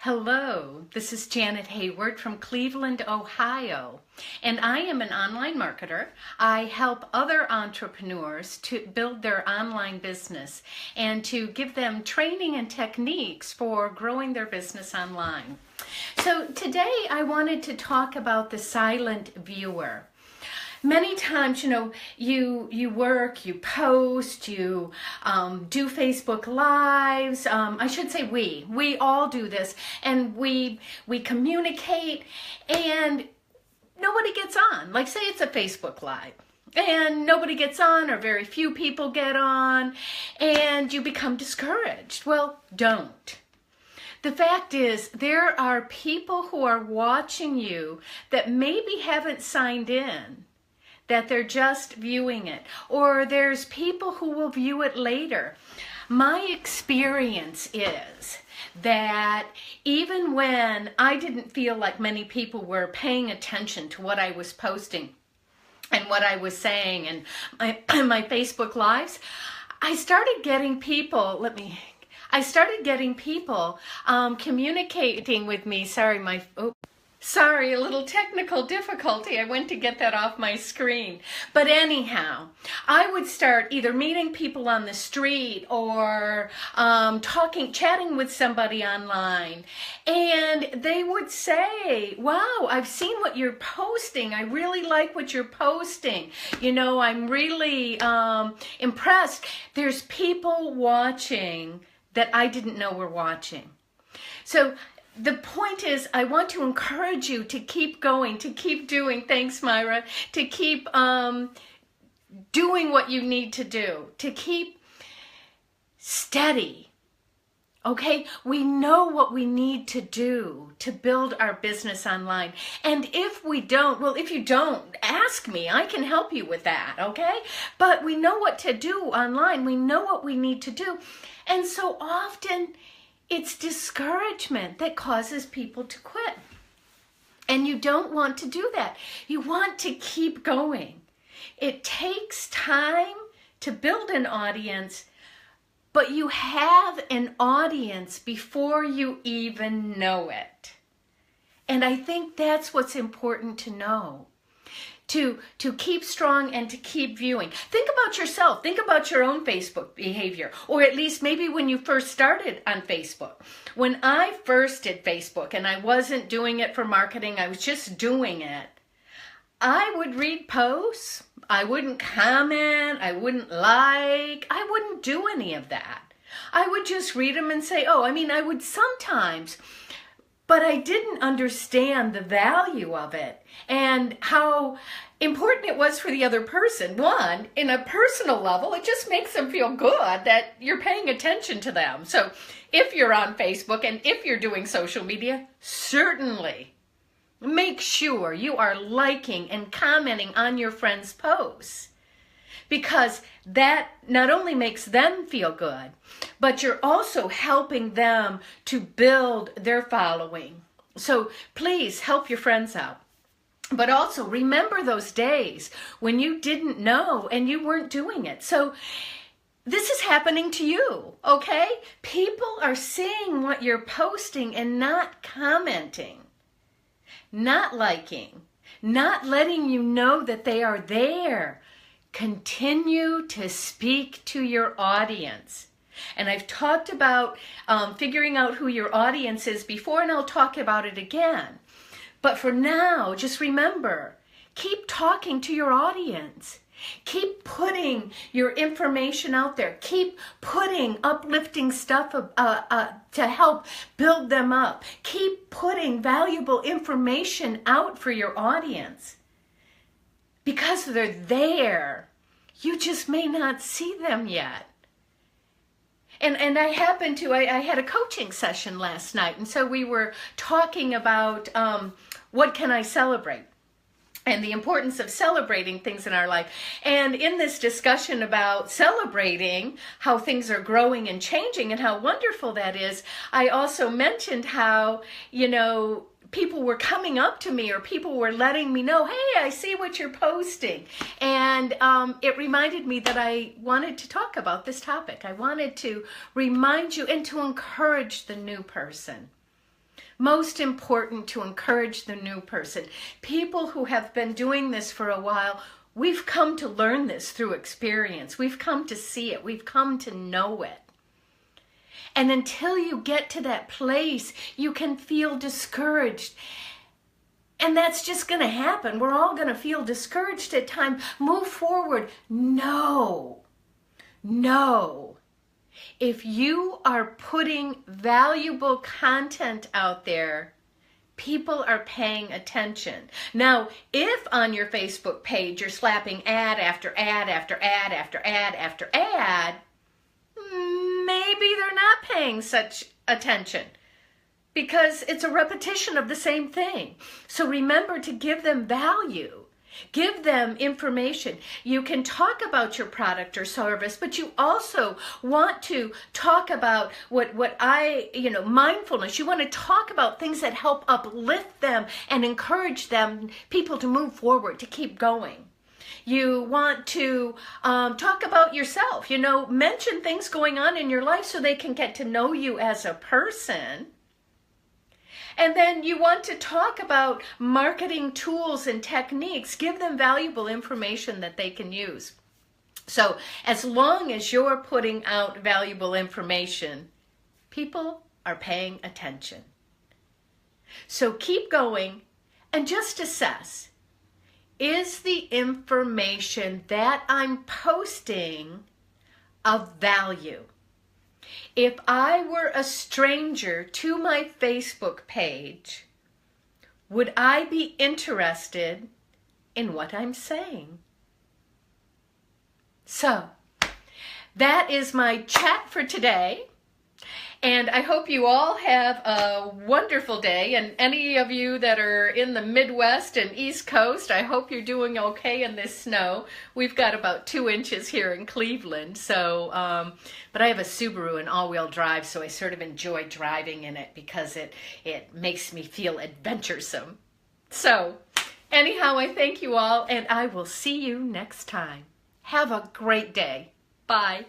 Hello, this is Janet Hayward from Cleveland, Ohio, and I am an online marketer. I help other entrepreneurs to build their online business and to give them training and techniques for growing their business online. So today I wanted to talk about the silent viewer. Many times, you work, you post, you do Facebook Lives. I should say we all do this, and we communicate, and nobody gets on. Like, say it's a Facebook Live, and nobody gets on, or very few people get on, and you become discouraged. Well, don't. The fact is, there are people who are watching you that maybe haven't signed in, that they're just viewing it, or there's people who will view it later. My experience is that even when I didn't feel like many people were paying attention to what I was posting and what I was saying and my Facebook Lives, I started getting people, communicating with me. Sorry, a little technical difficulty. I went to get that off my screen. But anyhow, I would start either meeting people on the street or chatting with somebody online. And they would say, wow, I've seen what you're posting. I really like what you're posting. I'm really impressed. There's people watching that I didn't know were watching. So the point is, I want to encourage you to keep going, to keep doing, thanks Myra, to keep doing what you need to do, to keep steady. Okay, we know what we need to do to build our business online. And if we don't, well, if you don't, ask me. I can help you with that, okay? But we know what to do online. We know what we need to do. And so often, it's discouragement that causes people to quit. And you don't want to do that. You want to keep going. It takes time to build an audience, but you have an audience before you even know it. And I think that's what's important to know. To keep strong and to keep viewing. Think about yourself. Think about your own Facebook behavior, or at least maybe when you first started on Facebook. When I first did Facebook and I wasn't doing it for marketing, I was just doing it, I would read posts, I wouldn't comment, I wouldn't like, I wouldn't do any of that. I would just read them and say, I would sometimes, but I didn't understand the value of it and how important it was for the other person. One, in a personal level, it just makes them feel good that you're paying attention to them. So if you're on Facebook and if you're doing social media, certainly make sure you are liking and commenting on your friends' posts, because that not only makes them feel good, but you're also helping them to build their following. So please help your friends out. But also remember those days when you didn't know and you weren't doing it. So this is happening to you, okay? People are seeing what you're posting and not commenting, not liking, not letting you know that they are there. Continue to speak to your audience. And I've talked about figuring out who your audience is before, and I'll talk about it again. But for now, just remember, keep talking to your audience. Keep putting your information out there. Keep putting uplifting stuff to help build them up. Keep putting valuable information out for your audience. Because they're there, you just may not see them yet. And I had a coaching session last night, and so we were talking about what can I celebrate, and the importance of celebrating things in our life. And in this discussion about celebrating how things are growing and changing and how wonderful that is, I also mentioned how, people were coming up to me, or people were letting me know, hey, I see what you're posting. And it reminded me that I wanted to talk about this topic. I wanted to remind you and to encourage the new person. Most important, to encourage the new person. People who have been doing this for a while, we've come to learn this through experience. We've come to see it. We've come to know it. And until you get to that place, you can feel discouraged. And that's just going to happen. We're all going to feel discouraged at times. Move forward. No. If you are putting valuable content out there, people are paying attention. Now, if on your Facebook page you're slapping ad after ad after ad after ad after ad, maybe they're not paying such attention, because it's a repetition of the same thing. So remember to give them value. Give them information. You can talk about your product or service, but you also want to talk about mindfulness. You want to talk about things that help uplift them and encourage them, people to move forward, to keep going. You want to talk about yourself, mention things going on in your life so they can get to know you as a person. And then you want to talk about marketing tools and techniques. Give them valuable information that they can use. So as long as you're putting out valuable information, people are paying attention. So keep going and just assess, is the information that I'm posting of value? If I were a stranger to my Facebook page, would I be interested in what I'm saying? So, that is my chat for today. And I hope you all have a wonderful day. And any of you that are in the Midwest and East Coast, I hope you're doing okay in this snow. We've got about 2 inches here in Cleveland. So, but I have a Subaru and all-wheel drive, so I sort of enjoy driving in it because it makes me feel adventuresome. So, anyhow, I thank you all, and I will see you next time. Have a great day. Bye.